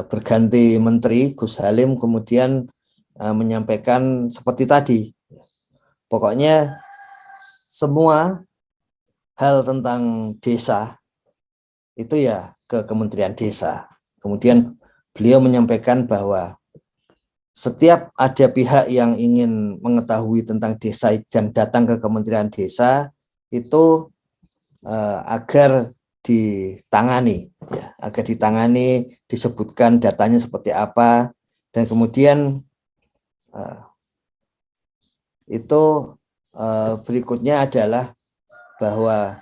Berganti menteri, Gus Halim kemudian menyampaikan seperti tadi, pokoknya semua hal tentang desa itu ya ke Kementerian Desa. Kemudian beliau menyampaikan bahwa setiap ada pihak yang ingin mengetahui tentang desa dan datang ke Kementerian Desa itu agar ditangani, ya, agar ditangani, disebutkan datanya seperti apa, dan kemudian itu berikutnya adalah bahwa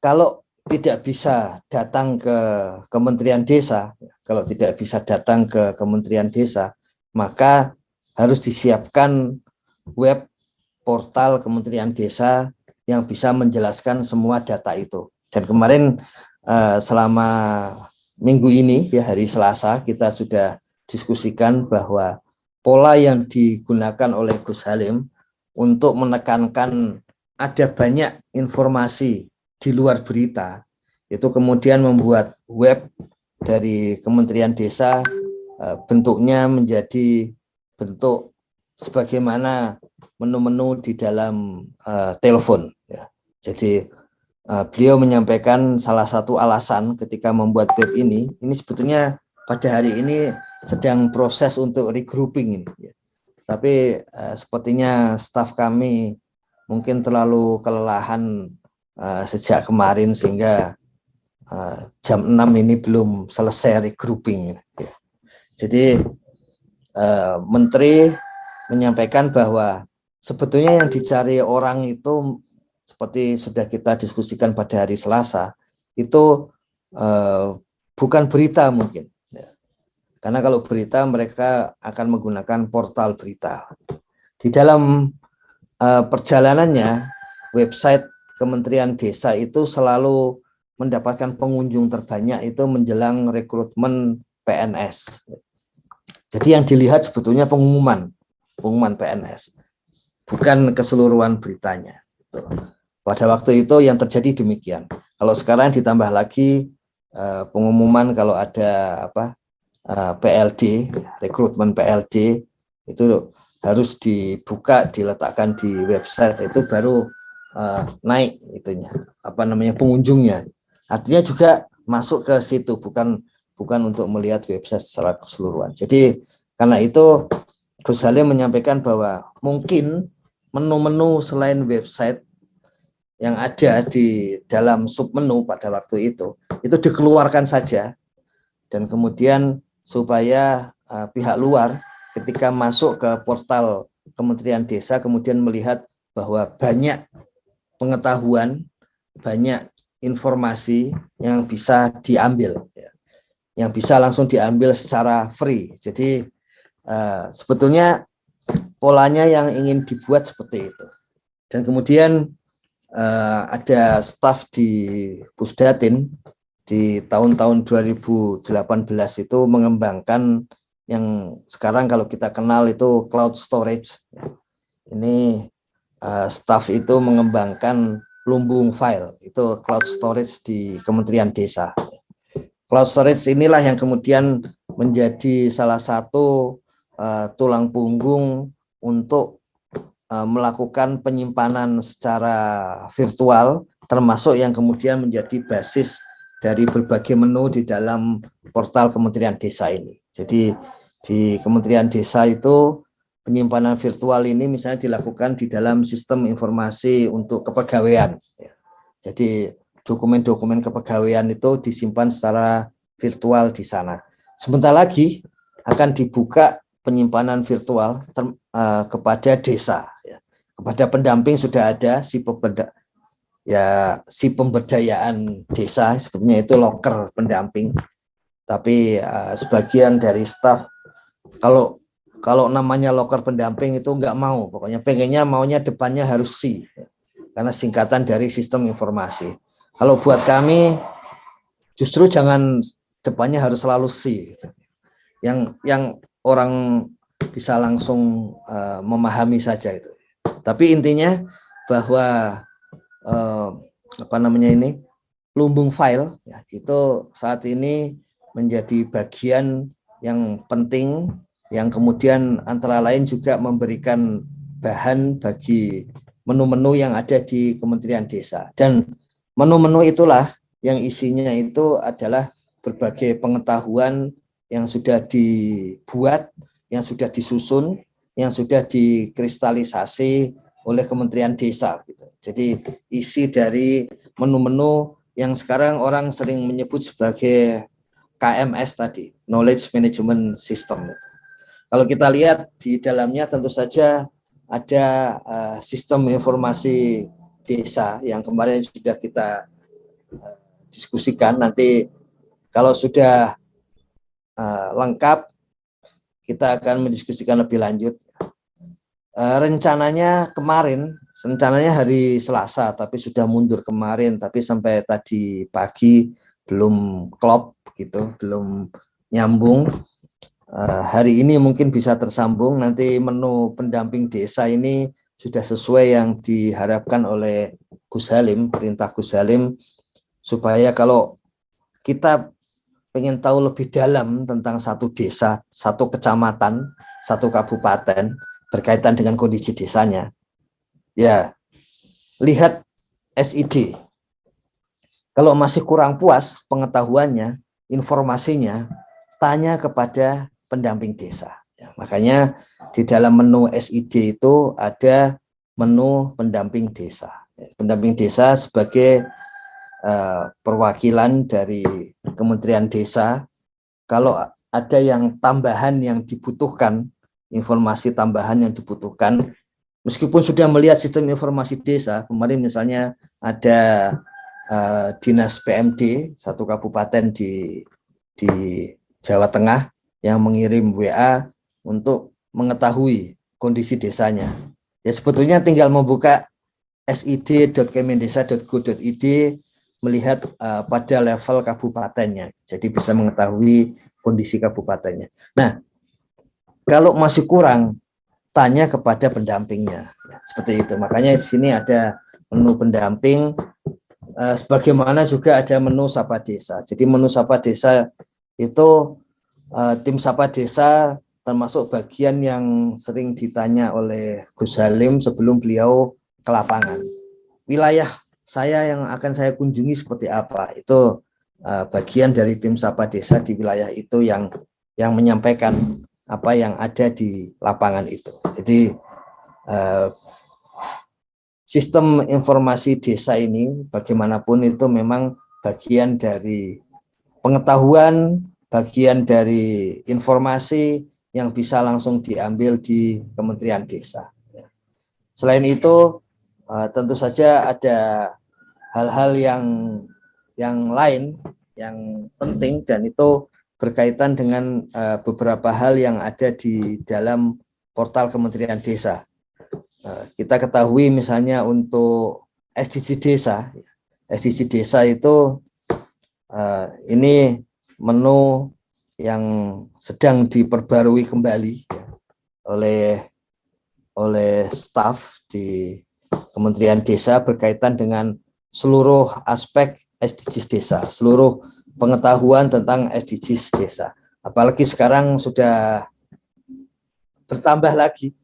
kalau tidak bisa datang ke Kementerian Desa, kalau tidak bisa datang ke Kementerian Desa, maka harus disiapkan web portal Kementerian Desa yang bisa menjelaskan semua data itu. Dan kemarin selama minggu ini, ya hari Selasa, kita sudah diskusikan bahwa pola yang digunakan oleh Gus Halim untuk menekankan ada banyak informasi di luar berita, itu kemudian membuat web dari Kementerian Desa bentuknya menjadi bentuk sebagaimana menu-menu di dalam telepon. Ya. Jadi beliau menyampaikan salah satu alasan ketika membuat web ini sebetulnya pada hari ini sedang proses untuk regrouping ini. Ya. Tapi sepertinya staf kami mungkin terlalu kelelahan sejak kemarin sehingga jam 6 ini belum selesai regrouping. Ya. Jadi Menteri menyampaikan bahwa sebetulnya yang dicari orang itu seperti sudah kita diskusikan pada hari Selasa, itu bukan berita mungkin. Ya. Karena kalau berita mereka akan menggunakan portal berita. Di dalam perjalanannya, website Kementerian Desa itu selalu mendapatkan pengunjung terbanyak itu menjelang rekrutmen PNS. Jadi yang dilihat sebetulnya pengumuman PNS, bukan keseluruhan beritanya. Pada waktu itu yang terjadi demikian. Kalau sekarang ditambah lagi pengumuman kalau ada PLD, rekrutmen PLD itu harus dibuka, diletakkan di website, itu baru naik itunya, pengunjungnya. Artinya juga masuk ke situ, bukan untuk melihat website secara keseluruhan. Jadi karena itu Gus Halim menyampaikan bahwa mungkin menu-menu selain website yang ada di dalam submenu pada waktu itu dikeluarkan saja, dan kemudian supaya pihak luar ketika masuk ke portal Kementerian Desa kemudian melihat bahwa banyak pengetahuan, banyak informasi yang bisa diambil, yang bisa langsung diambil secara free. Jadi sebetulnya polanya yang ingin dibuat seperti itu. Dan kemudian ada staf di Pusdatin di tahun-tahun 2018 itu mengembangkan yang sekarang kalau kita kenal itu cloud storage. Ini staff itu mengembangkan lumbung file, itu cloud storage di Kementerian Desa. Cloud storage inilah yang kemudian menjadi salah satu tulang punggung untuk melakukan penyimpanan secara virtual, termasuk yang kemudian menjadi basis dari berbagai menu di dalam portal Kementerian Desa ini. Jadi di Kementerian Desa itu penyimpanan virtual ini misalnya dilakukan di dalam sistem informasi untuk kepegawaian. Jadi dokumen-dokumen kepegawaian itu disimpan secara virtual di sana. Sebentar lagi akan dibuka penyimpanan virtual kepada desa. Kepada pendamping sudah ada si pemberdayaan desa, sebetulnya itu loker pendamping. Tapi sebagian dari staf kalau namanya loker pendamping itu nggak mau, pokoknya maunya depannya harus si, karena singkatan dari sistem informasi. Kalau buat kami justru jangan depannya harus selalu si, yang orang bisa langsung memahami saja itu. Tapi intinya bahwa lumbung file ya, itu saat ini menjadi bagian yang penting yang kemudian antara lain juga memberikan bahan bagi menu-menu yang ada di Kementerian Desa. Dan menu-menu itulah yang isinya itu adalah berbagai pengetahuan yang sudah dibuat, yang sudah disusun, yang sudah dikristalisasi oleh Kementerian Desa. Jadi isi dari menu-menu yang sekarang orang sering menyebut sebagai KMS tadi, Knowledge Management System. Kalau kita lihat di dalamnya tentu saja ada sistem informasi desa yang kemarin sudah kita diskusikan. Nanti kalau sudah lengkap, kita akan mendiskusikan lebih lanjut. Rencananya hari Selasa, tapi sudah mundur kemarin, tapi sampai tadi pagi belum klop gitu, belum nyambung. Hari ini mungkin bisa tersambung. Nanti menu pendamping desa ini sudah sesuai yang diharapkan oleh Gus Halim, perintah Gus Halim, supaya kalau kita pengen tahu lebih dalam tentang satu desa, satu kecamatan, satu kabupaten berkaitan dengan kondisi desanya, ya lihat SID. Kalau masih kurang puas pengetahuannya, informasinya, tanya kepada pendamping desa. Ya, makanya di dalam menu SID itu ada menu pendamping desa. Pendamping desa sebagai perwakilan dari Kementerian Desa. Kalau ada yang tambahan yang dibutuhkan, informasi tambahan yang dibutuhkan, meskipun sudah melihat sistem informasi desa, kemarin misalnya ada dinas PMD satu kabupaten di Jawa Tengah yang mengirim WA untuk mengetahui kondisi desanya. Ya sebetulnya tinggal membuka sid.kemendesa.go.id, melihat pada level kabupatennya, jadi bisa mengetahui kondisi kabupatennya. Nah, kalau masih kurang, tanya kepada pendampingnya, ya, seperti itu. Makanya di sini ada menu pendamping, sebagaimana juga ada menu Sapa Desa. Jadi menu Sapa Desa itu tim Sapa Desa termasuk bagian yang sering ditanya oleh Gus Halim sebelum beliau ke lapangan. Wilayah saya yang akan saya kunjungi seperti apa, itu bagian dari tim Sapa Desa di wilayah itu yang menyampaikan apa yang ada di lapangan itu. Jadi sistem informasi desa ini bagaimanapun itu memang bagian dari pengetahuan, bagian dari informasi yang bisa langsung diambil di Kementerian Desa. Selain itu, tentu saja ada hal-hal yang lain yang penting, dan itu berkaitan dengan beberapa hal yang ada di dalam portal Kementerian Desa. Kita ketahui misalnya untuk SDG Desa itu Ini menu yang sedang diperbarui kembali ya, oleh staf di Kementerian Desa berkaitan dengan seluruh aspek SDGs desa, seluruh pengetahuan tentang SDGs desa. Apalagi sekarang sudah bertambah lagi.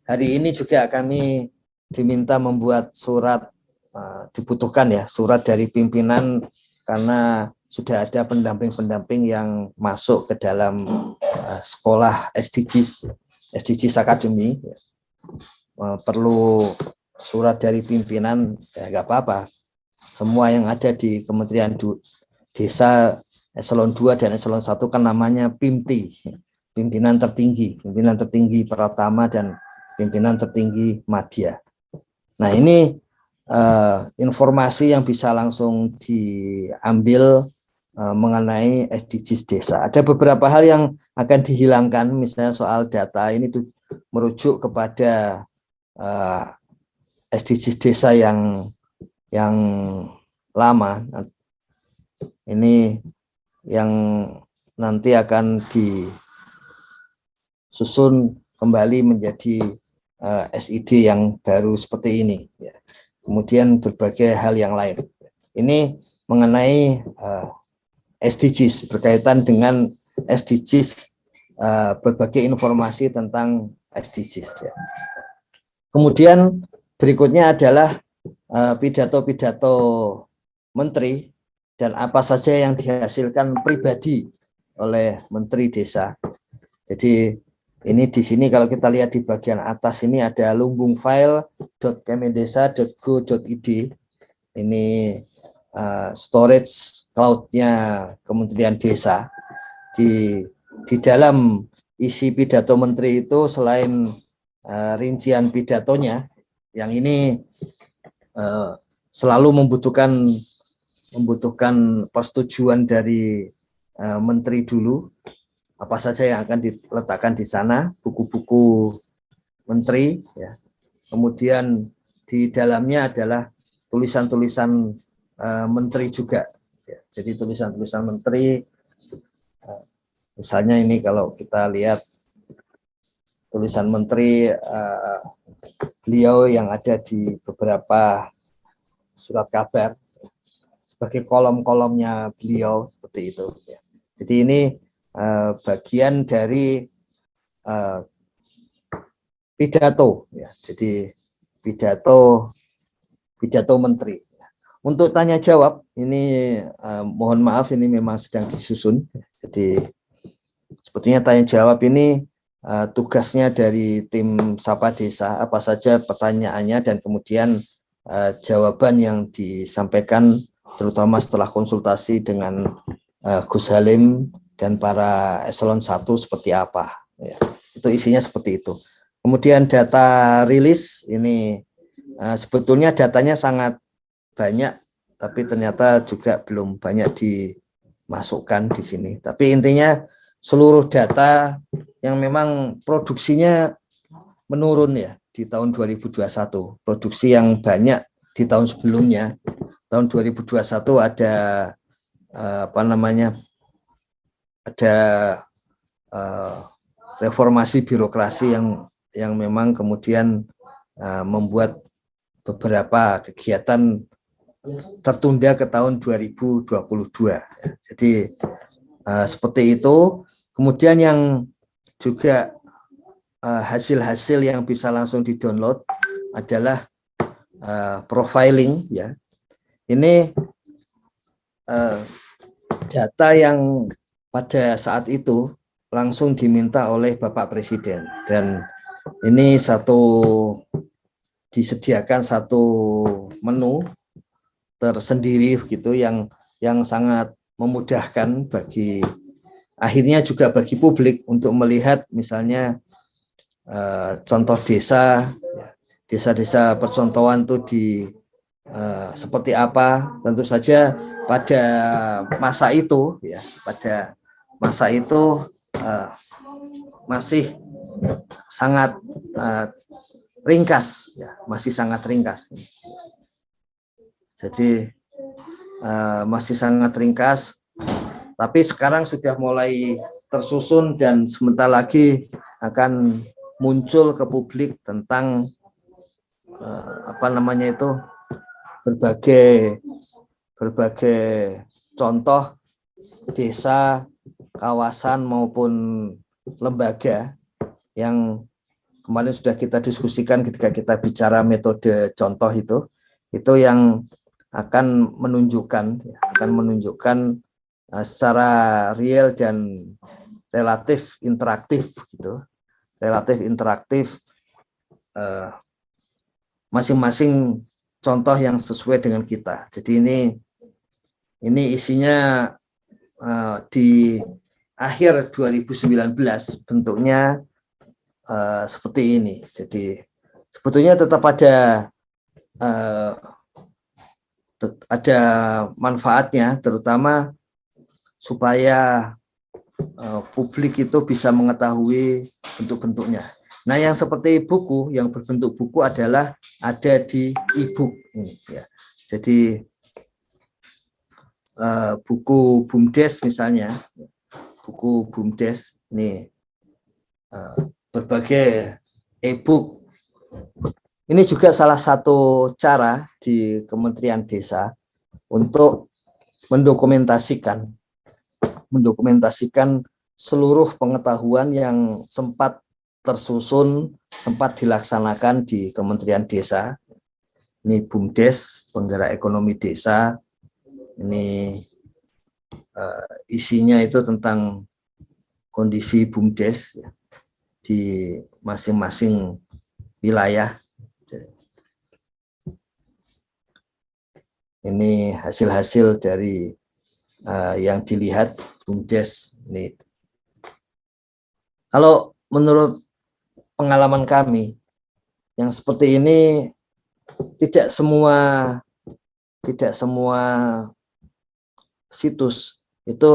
Hari ini juga kami diminta membuat surat, dibutuhkan ya, surat dari pimpinan karena sudah ada pendamping-pendamping yang masuk ke dalam sekolah SDGs Academy. Perlu surat dari pimpinan, ya nggak apa-apa. Semua yang ada di Kementerian Desa Eselon 2 dan Eselon 1 kan namanya PIMTI, pimpinan tertinggi Pratama dan pimpinan tertinggi Madya. Nah, ini informasi yang bisa langsung diambil mengenai SDGs desa. Ada beberapa hal yang akan dihilangkan, misalnya soal data ini tuh merujuk kepada SDGs desa yang lama. Ini yang nanti akan disusun kembali menjadi SID yang baru seperti ini. Kemudian berbagai hal yang lain. Ini mengenai SDGs, berkaitan dengan SDGs, berbagai informasi tentang SDGs. Kemudian berikutnya adalah pidato-pidato menteri dan apa saja yang dihasilkan pribadi oleh menteri desa. Jadi ini di sini kalau kita lihat di bagian atas ini ada lumbungfile.kemendesa.go.id. Ini storage cloud-nya Kementerian Desa. Di dalam isi pidato menteri itu selain rincian pidatonya, yang ini selalu membutuhkan persetujuan dari menteri dulu. Apa saja yang akan diletakkan di sana, buku-buku menteri, ya. Kemudian di dalamnya adalah tulisan-tulisan menteri juga. Ya. Jadi tulisan-tulisan menteri, misalnya ini kalau kita lihat tulisan menteri beliau yang ada di beberapa surat kabar sebagai kolom-kolomnya beliau seperti itu. Ya. Jadi ini bagian dari pidato, ya. Jadi pidato menteri. Untuk tanya jawab ini mohon maaf ini memang sedang disusun. Jadi sebetulnya tanya jawab ini tugasnya dari tim Sapa Desa, apa saja pertanyaannya dan kemudian jawaban yang disampaikan terutama setelah konsultasi dengan Gus Halim dan para eselon 1 seperti apa. Ya, itu isinya seperti itu. Kemudian data rilis ini sebetulnya datanya sangat banyak, tapi ternyata juga belum banyak dimasukkan di sini. Tapi intinya seluruh data yang memang produksinya menurun ya di tahun 2021. Produksi yang banyak di tahun sebelumnya. Tahun 2021 ada ada reformasi birokrasi yang memang kemudian membuat beberapa kegiatan tertunda ke tahun 2022. Jadi seperti itu. Kemudian yang juga hasil-hasil yang bisa langsung di-download adalah profiling, ya. Ini data yang pada saat itu langsung diminta oleh Bapak Presiden, dan ini disediakan satu menu tersendiri begitu yang sangat memudahkan akhirnya juga bagi publik untuk melihat misalnya contoh desa-desa percontohan itu seperti apa. Tentu saja pada masa itu masih sangat ringkas, ya, masih sangat ringkas. Jadi masih sangat ringkas, tapi sekarang sudah mulai tersusun dan sebentar lagi akan muncul ke publik tentang berbagai contoh desa, kawasan maupun lembaga yang kemarin sudah kita diskusikan ketika kita bicara metode contoh itu yang akan menunjukkan secara real dan relatif interaktif masing-masing contoh yang sesuai dengan kita. Jadi ini isinya di akhir 2019 bentuknya seperti ini. Jadi sebetulnya tetap ada manfaatnya, terutama supaya publik itu bisa mengetahui bentuk-bentuknya. Nah, yang seperti buku, yang berbentuk buku adalah ada di e-book ini ya. Jadi buku BUMDes misalnya, buku BUMDes ini berbagai e-book. Ini juga salah satu cara di Kementerian Desa untuk mendokumentasikan seluruh pengetahuan yang sempat tersusun, sempat dilaksanakan di Kementerian Desa. Ini BUMDes, Penggerak Ekonomi Desa. Ini isinya itu tentang kondisi BUMDes ya, di masing-masing wilayah. Ini hasil-hasil dari yang dilihat BUMDes ini. Kalau menurut pengalaman kami, yang seperti ini tidak semua situs itu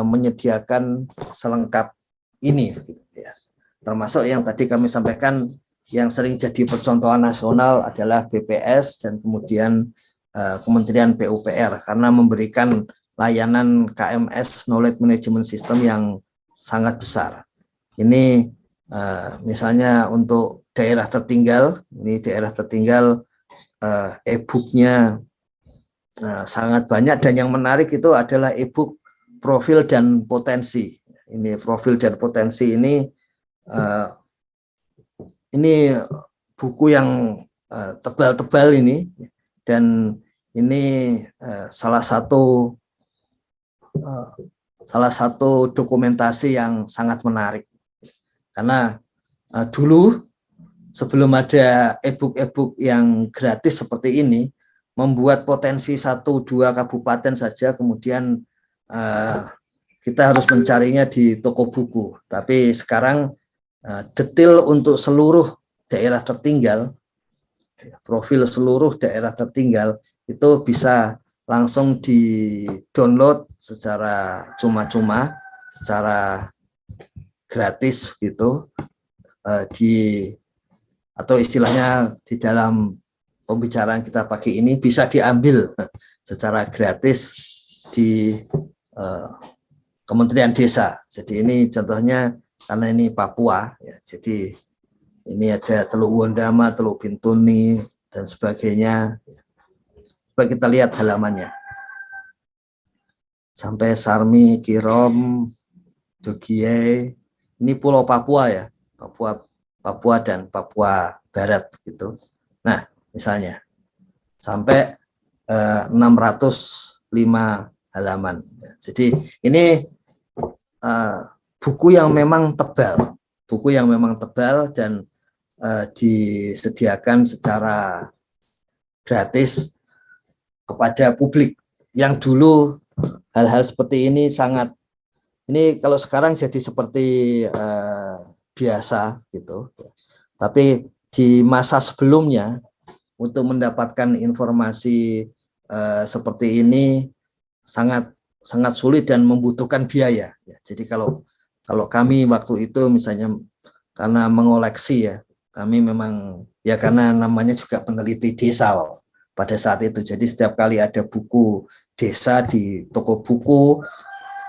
menyediakan selengkap ini, ya. Termasuk yang tadi kami sampaikan yang sering jadi percontohan nasional adalah BPS dan kemudian Kementerian PUPR karena memberikan layanan KMS Knowledge Management System yang sangat besar. Ini misalnya untuk daerah tertinggal, e-booknya sangat banyak, dan yang menarik itu adalah e-book profil dan potensi. Ini profil dan potensi ini buku yang tebal-tebal ini, dan ini salah satu dokumentasi yang sangat menarik karena dulu sebelum ada e-book yang gratis seperti ini, membuat potensi 1-2 kabupaten saja, kemudian kita harus mencarinya di toko buku. Tapi sekarang detail untuk seluruh daerah tertinggal, profil seluruh daerah tertinggal itu bisa langsung di-download secara cuma-cuma, secara gratis gitu, atau istilahnya di dalam pembicaraan kita pagi ini bisa diambil secara gratis di Kementerian Desa. Jadi ini contohnya karena ini Papua, ya, jadi ini ada Teluk Wondama, Teluk Bintuni dan sebagainya. Coba kita lihat halamannya. Sampai Sarmi, Kirom, Dogie, ini Pulau Papua ya, Papua dan Papua Barat gitu. Nah, misalnya sampai 605 halaman. Jadi ini buku yang memang tebal, dan disediakan secara gratis kepada publik. Yang dulu hal-hal seperti ini kalau sekarang jadi seperti biasa gitu. Tapi di masa sebelumnya untuk mendapatkan informasi seperti ini sangat sulit dan membutuhkan biaya. Jadi kalau kami waktu itu misalnya karena mengoleksi ya, kami memang ya karena namanya juga peneliti desa loh. pada saat itu. Jadi setiap kali ada buku desa di toko buku,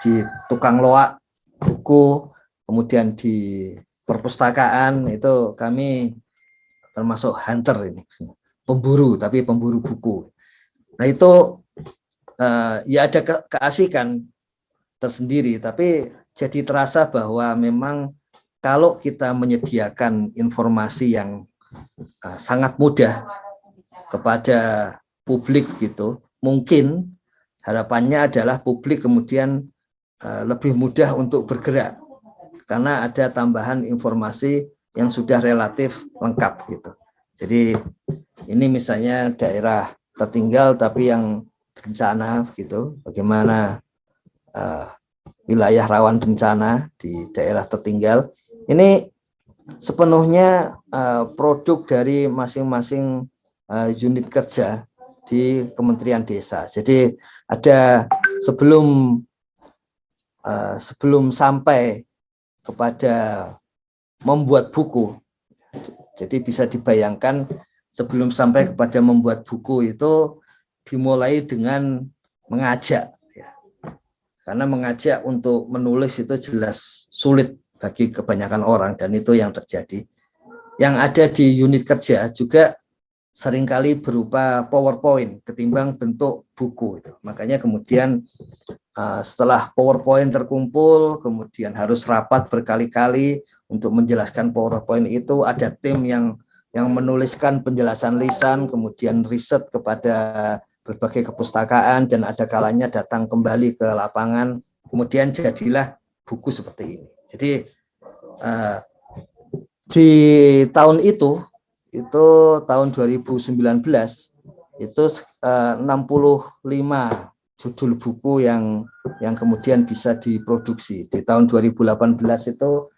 di tukang loak buku, kemudian di perpustakaan, itu kami termasuk hunter ini, pemburu, tapi pemburu buku. Nah itu ya ada keasikan tersendiri, tapi jadi terasa bahwa memang kalau kita menyediakan informasi yang sangat mudah kepada publik gitu, mungkin harapannya adalah publik kemudian lebih mudah untuk bergerak karena ada tambahan informasi yang sudah relatif lengkap gitu. Jadi ini misalnya daerah tertinggal tapi yang bencana gitu, bagaimana wilayah rawan bencana di daerah tertinggal. Ini sepenuhnya produk dari masing-masing unit kerja di Kementerian Desa. Jadi ada sebelum sampai kepada membuat buku. Jadi bisa dibayangkan sebelum sampai kepada membuat buku itu dimulai dengan mengajak. Karena mengajak untuk menulis itu jelas sulit bagi kebanyakan orang, dan itu yang terjadi. Yang ada di unit kerja juga seringkali berupa PowerPoint ketimbang bentuk buku. Makanya kemudian setelah PowerPoint terkumpul, kemudian harus rapat berkali-kali untuk menjelaskan PowerPoint itu. Ada tim yang menuliskan penjelasan lisan, kemudian riset kepada berbagai kepustakaan, dan ada kalanya datang kembali ke lapangan, kemudian jadilah buku seperti ini. Jadi di tahun itu tahun 2019 itu 65 judul buku yang kemudian bisa diproduksi. Di tahun 2018 itu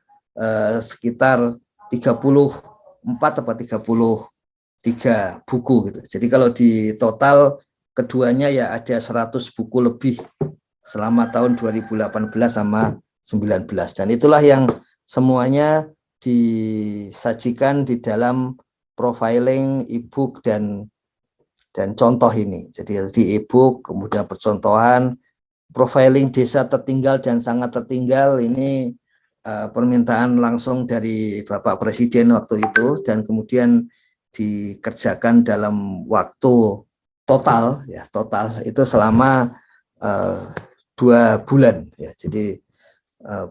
sekitar 34 atau 33 buku gitu. Jadi kalau di total keduanya ya ada 100 buku lebih selama tahun 2018 sama 19, dan itulah yang semuanya disajikan di dalam profiling e-book dan contoh ini. Jadi di e-book kemudian percontohan profiling desa tertinggal dan sangat tertinggal, ini permintaan langsung dari Bapak Presiden waktu itu, dan kemudian dikerjakan dalam waktu total itu selama 2 bulan ya. Jadi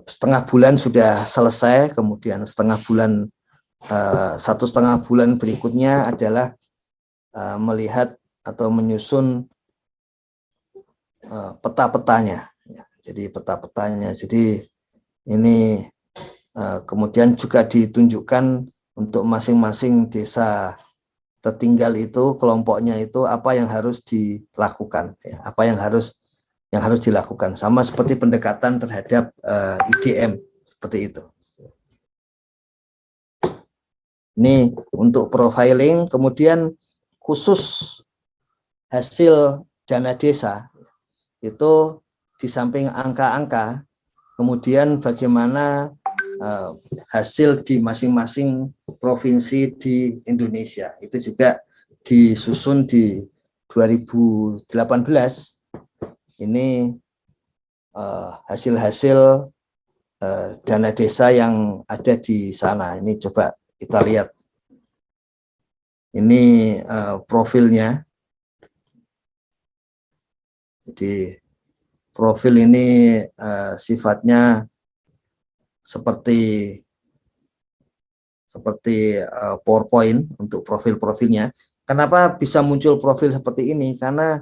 setengah bulan sudah selesai, kemudian setengah bulan 1,5 bulan berikutnya adalah melihat atau menyusun peta-petanya ya. Jadi peta-petanya, jadi ini kemudian juga ditunjukkan untuk masing-masing desa tertinggal itu, kelompoknya itu apa yang harus dilakukan ya, apa yang harus dilakukan, sama seperti pendekatan terhadap IDM seperti itu. Ini untuk profiling. Kemudian khusus hasil dana desa itu di samping angka-angka, kemudian bagaimana hasil di masing-masing provinsi di Indonesia itu juga disusun di 2018. Ini hasil-hasil dana desa yang ada di sana. Ini coba kita lihat. Ini profilnya. Jadi profil ini sifatnya seperti PowerPoint untuk profil-profilnya. Kenapa bisa muncul profil seperti ini? Karena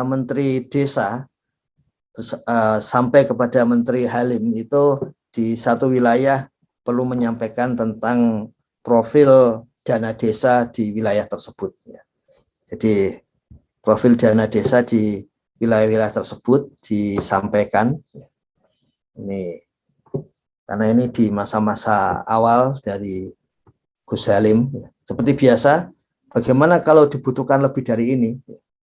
Menteri Desa sampai kepada Menteri Halim itu di satu wilayah perlu menyampaikan tentang profil dana desa di wilayah tersebut. Jadi profil dana desa di wilayah-wilayah tersebut disampaikan. Ini karena ini di masa-masa awal dari Gus Halim. Seperti biasa, bagaimana kalau dibutuhkan lebih dari ini?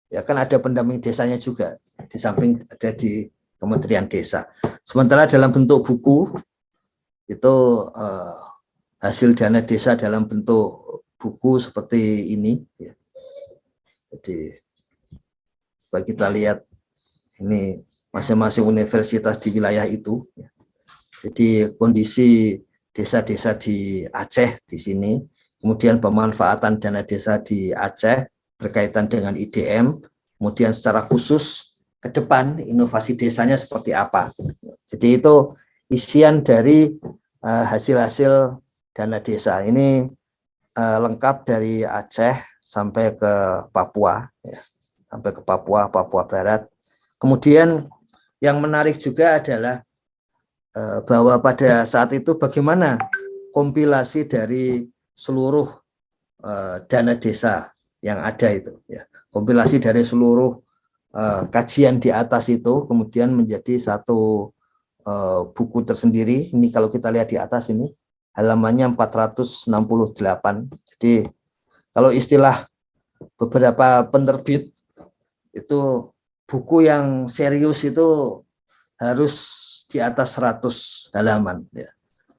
Ya kan ada pendamping desanya juga, di samping ada di Kementerian Desa. Sementara dalam bentuk buku, itu hasil dana desa dalam bentuk buku seperti ini. Jadi coba kita lihat ini masing-masing universitas di wilayah itu. Jadi kondisi desa-desa di Aceh di sini, kemudian pemanfaatan dana desa di Aceh berkaitan dengan IDM, kemudian secara khusus ke depan inovasi desanya seperti apa. Jadi itu isian dari hasil-hasil dana desa. Ini lengkap dari Aceh sampai ke Papua, ya. Sampai ke Papua, Papua Barat. Kemudian yang menarik juga adalah bahwa pada saat itu bagaimana kompilasi dari seluruh dana desa yang ada itu, ya. Kompilasi dari seluruh kajian di atas itu kemudian menjadi satu buku tersendiri. Ini kalau kita lihat di atas ini halamannya 468. Jadi kalau istilah beberapa penerbit itu buku yang serius itu harus di atas 100 halaman. Ya.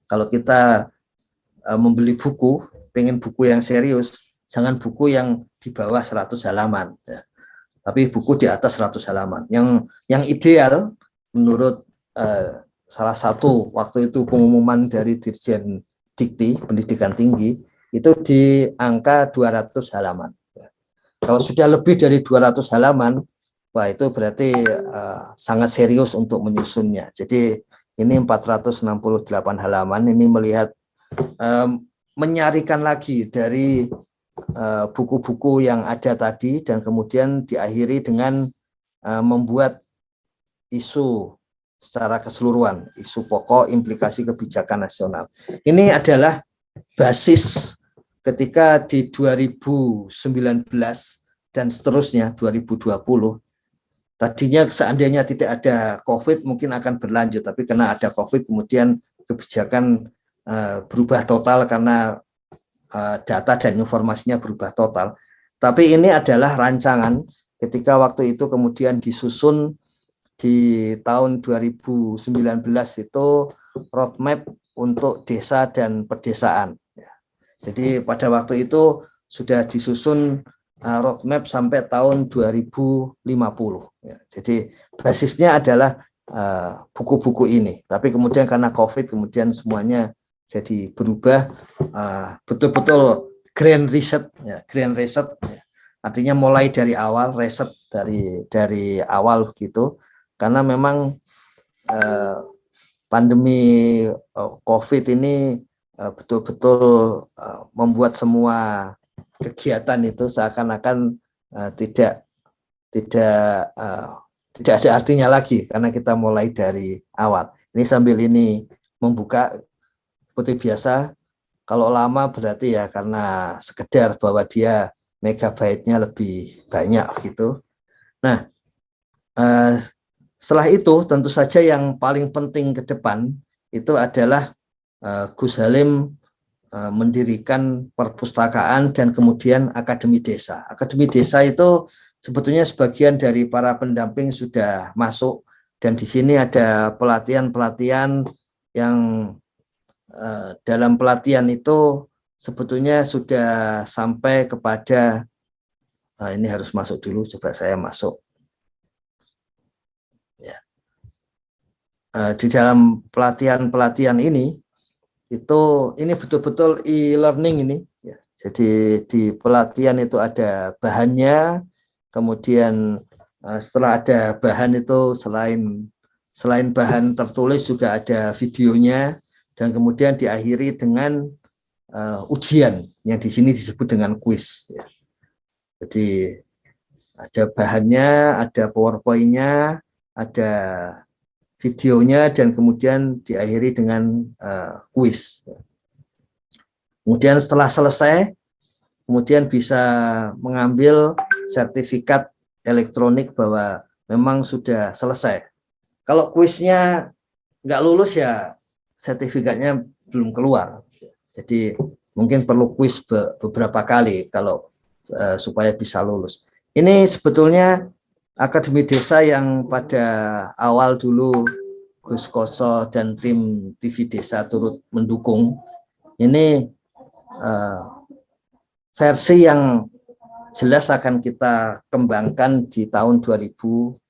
Kalau kita membeli buku, pengen buku yang serius, jangan buku yang di bawah 100 halaman. Ya. Tapi buku di atas 100 halaman. Yang ideal menurut salah satu waktu itu pengumuman dari Dirjen Dikti, Pendidikan Tinggi, itu di angka 200 halaman. Kalau sudah lebih dari 200 halaman, wah itu berarti sangat serius untuk menyusunnya. Jadi ini 468 halaman, ini melihat menyarikan lagi dari buku-buku yang ada tadi dan kemudian diakhiri dengan membuat isu secara keseluruhan, isu pokok implikasi kebijakan nasional. Ini adalah basis ketika di 2019 dan seterusnya 2020. Tadinya seandainya tidak ada COVID mungkin akan berlanjut, tapi karena ada COVID kemudian kebijakan berubah total karena data dan informasinya berubah total. Tapi ini adalah rancangan ketika waktu itu kemudian disusun di tahun 2019 itu roadmap untuk desa dan pedesaan. Jadi pada waktu itu sudah disusun roadmap sampai tahun 2050. Jadi basisnya adalah buku-buku ini. Tapi kemudian karena COVID kemudian semuanya jadi berubah, betul-betul grand reset, ya, grand reset. Ya. Artinya mulai dari awal, reset dari awal begitu. Karena memang pandemi COVID ini betul-betul membuat semua kegiatan itu seakan-akan tidak ada artinya lagi karena kita mulai dari awal. Ini sambil ini membuka seperti biasa. Kalau lama berarti ya karena sekedar bahwa dia megabyte-nya lebih banyak gitu. Nah, setelah itu tentu saja yang paling penting ke depan itu adalah Gus Halim mendirikan perpustakaan dan kemudian akademi desa. Akademi desa itu sebetulnya sebagian dari para pendamping sudah masuk dan di sini ada pelatihan-pelatihan yang dalam pelatihan itu sebetulnya sudah sampai kepada ini harus masuk dulu, coba saya masuk. Ya. Di dalam pelatihan-pelatihan ini betul-betul e-learning ini. Ya. Jadi di pelatihan itu ada bahannya, kemudian setelah ada bahan itu selain bahan tertulis juga ada videonya dan kemudian diakhiri dengan ujian yang di sini disebut dengan kuis. Ya. Jadi ada bahannya, ada PowerPoint-nya, ada videonya dan kemudian diakhiri dengan kuis. Kemudian setelah selesai, kemudian bisa mengambil sertifikat elektronik bahwa memang sudah selesai. Kalau kuisnya nggak lulus ya sertifikatnya belum keluar. Jadi mungkin perlu kuis beberapa kali kalau supaya bisa lulus. Ini sebetulnya Akademi Desa yang pada awal dulu Gus Koso dan tim TV Desa turut mendukung. Ini versi yang jelas akan kita kembangkan di tahun 2022.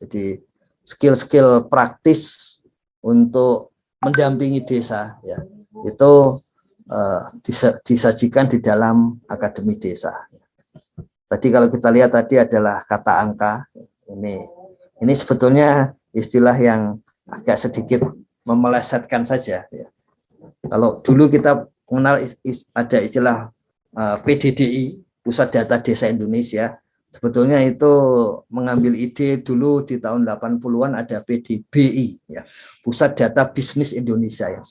Jadi skill-skill praktis untuk mendampingi desa ya itu disajikan di dalam Akademi Desa. Tadi kalau kita lihat tadi adalah kata angka. Ini sebetulnya istilah yang agak sedikit memelesetkan saja ya. Kalau dulu kita mengenal ada istilah PDDI, Pusat Data Desa Indonesia, sebetulnya itu mengambil ide dulu di tahun 80-an ada PDBI ya, Pusat Data Bisnis Indonesia yang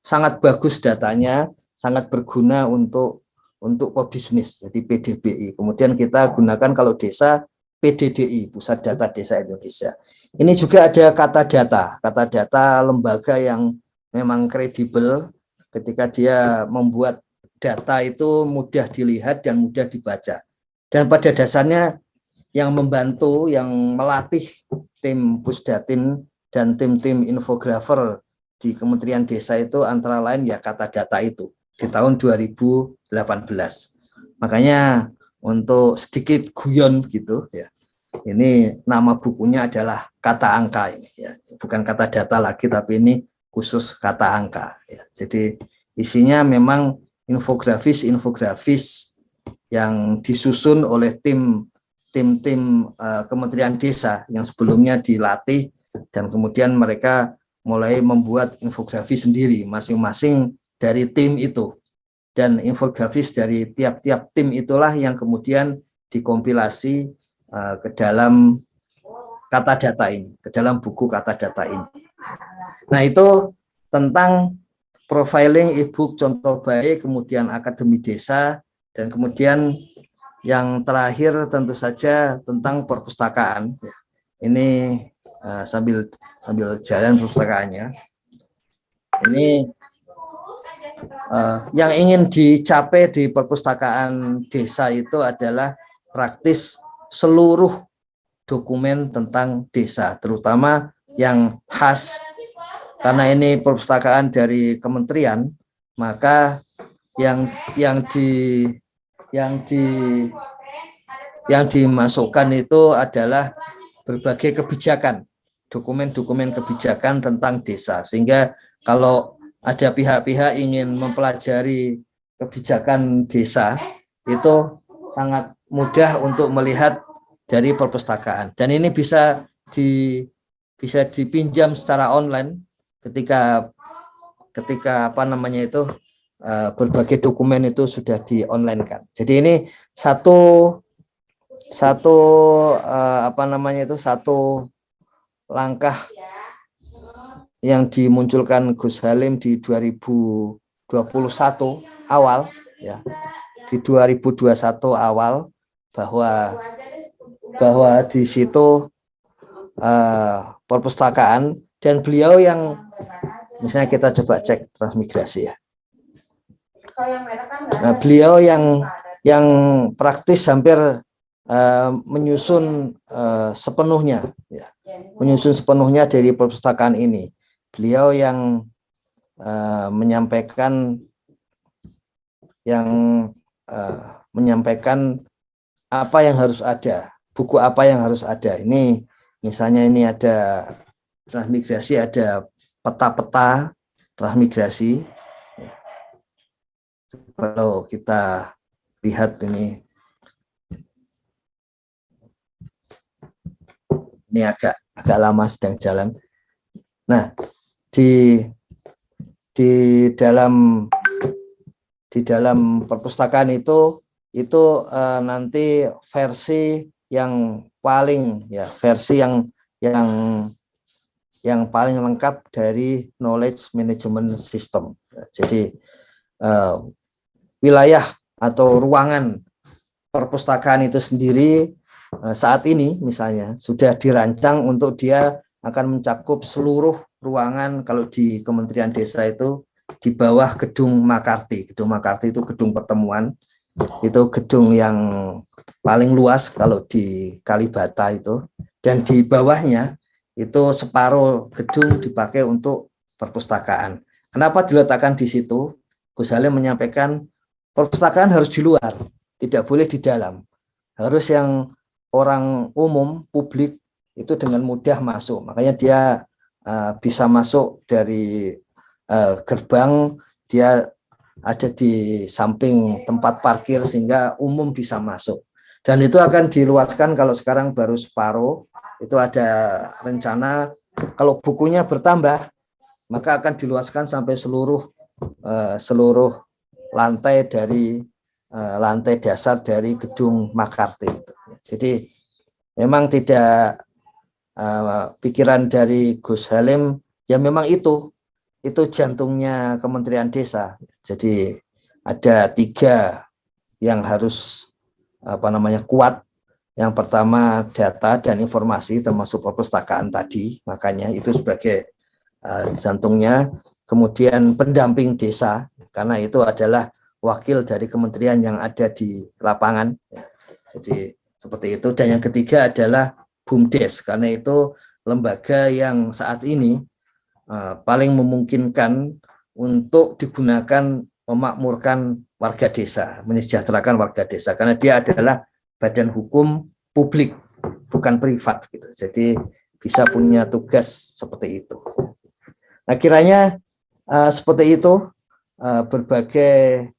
sangat bagus datanya, sangat berguna untuk pebisnis. Jadi PDBI. Kemudian kita gunakan kalau desa PDDI, Pusat Data Desa Indonesia. Ini juga ada kata data lembaga yang memang kredibel ketika dia membuat data itu mudah dilihat dan mudah dibaca. Dan pada dasarnya yang membantu, yang melatih tim Pusdatin dan tim-tim infografer di Kementerian Desa itu antara lain ya kata data itu di tahun 2018. Makanya untuk sedikit guyon gitu ya. Ini nama bukunya adalah Kata Angka ini ya. Bukan kata data lagi tapi ini khusus kata angka ya. Jadi isinya memang infografis yang disusun oleh tim Kementerian Desa yang sebelumnya dilatih dan kemudian mereka mulai membuat infografis sendiri masing-masing dari tim itu, dan infografis dari tiap-tiap tim itulah yang kemudian dikompilasi ke dalam kata data ini, ke dalam buku kata data ini. Nah, itu tentang profiling e-book contoh baik, kemudian Akademi Desa, dan kemudian yang terakhir tentu saja tentang perpustakaan. Ini sambil jalan perpustakaannya. Ini yang ingin dicapai di perpustakaan desa itu adalah praktis seluruh dokumen tentang desa, terutama yang khas. Karena ini perpustakaan dari kementerian, maka yang dimasukkan itu adalah berbagai kebijakan, dokumen-dokumen kebijakan tentang desa. Sehingga kalau ada pihak-pihak ingin mempelajari kebijakan desa, itu sangat mudah untuk melihat dari perpustakaan. Dan ini bisa dipinjam secara online ketika berbagai dokumen itu sudah di-online kan. Jadi ini satu langkah yang dimunculkan Gus Halim di 2021 awal ya. Di 2021 awal bahwa di situ perpustakaan, dan beliau yang misalnya kita coba cek transmigrasi ya. Nah, beliau yang praktis hampir menyusun sepenuhnya ya. Menyusun sepenuhnya dari perpustakaan ini. Beliau yang menyampaikan apa yang harus ada, buku apa yang harus ada. Ini misalnya ini ada transmigrasi, ada peta-peta transmigrasi. Kalau kita lihat ini agak lama sedang jalan. Nah, di dalam perpustakaan itu nanti versi yang paling paling lengkap dari knowledge management system. Jadi wilayah atau ruangan perpustakaan itu sendiri saat ini misalnya sudah dirancang untuk dia akan mencakup seluruh ruangan. Kalau di Kementerian Desa itu di bawah gedung Makarti. Gedung Makarti itu gedung pertemuan, itu gedung yang paling luas kalau di Kalibata itu, dan di bawahnya itu separuh gedung dipakai untuk perpustakaan. Kenapa diletakkan di situ? Gus Halim menyampaikan perpustakaan harus di luar. tidak boleh di dalam. Harus yang orang umum, publik itu dengan mudah masuk. Makanya dia bisa masuk dari gerbang, dia ada di samping tempat parkir sehingga umum bisa masuk. Dan itu akan diluaskan, kalau sekarang baru separuh, itu ada rencana kalau bukunya bertambah maka akan diluaskan sampai seluruh lantai dari lantai dasar dari gedung Makarti itu. Jadi memang tidak pikiran dari Gus Halim, ya memang itu jantungnya Kementerian Desa. Jadi ada 3 yang harus kuat. Yang pertama data dan informasi termasuk perpustakaan tadi, makanya itu sebagai jantungnya. Kemudian pendamping desa, karena itu adalah wakil dari kementerian yang ada di lapangan. Jadi seperti itu. Dan yang ketiga adalah BUMDes, karena itu lembaga yang saat ini paling memungkinkan untuk digunakan memakmurkan warga desa, mensejahterakan warga desa, karena dia adalah badan hukum publik, bukan privat gitu. Jadi bisa punya tugas seperti itu. Nah, kiranya seperti itu berbagai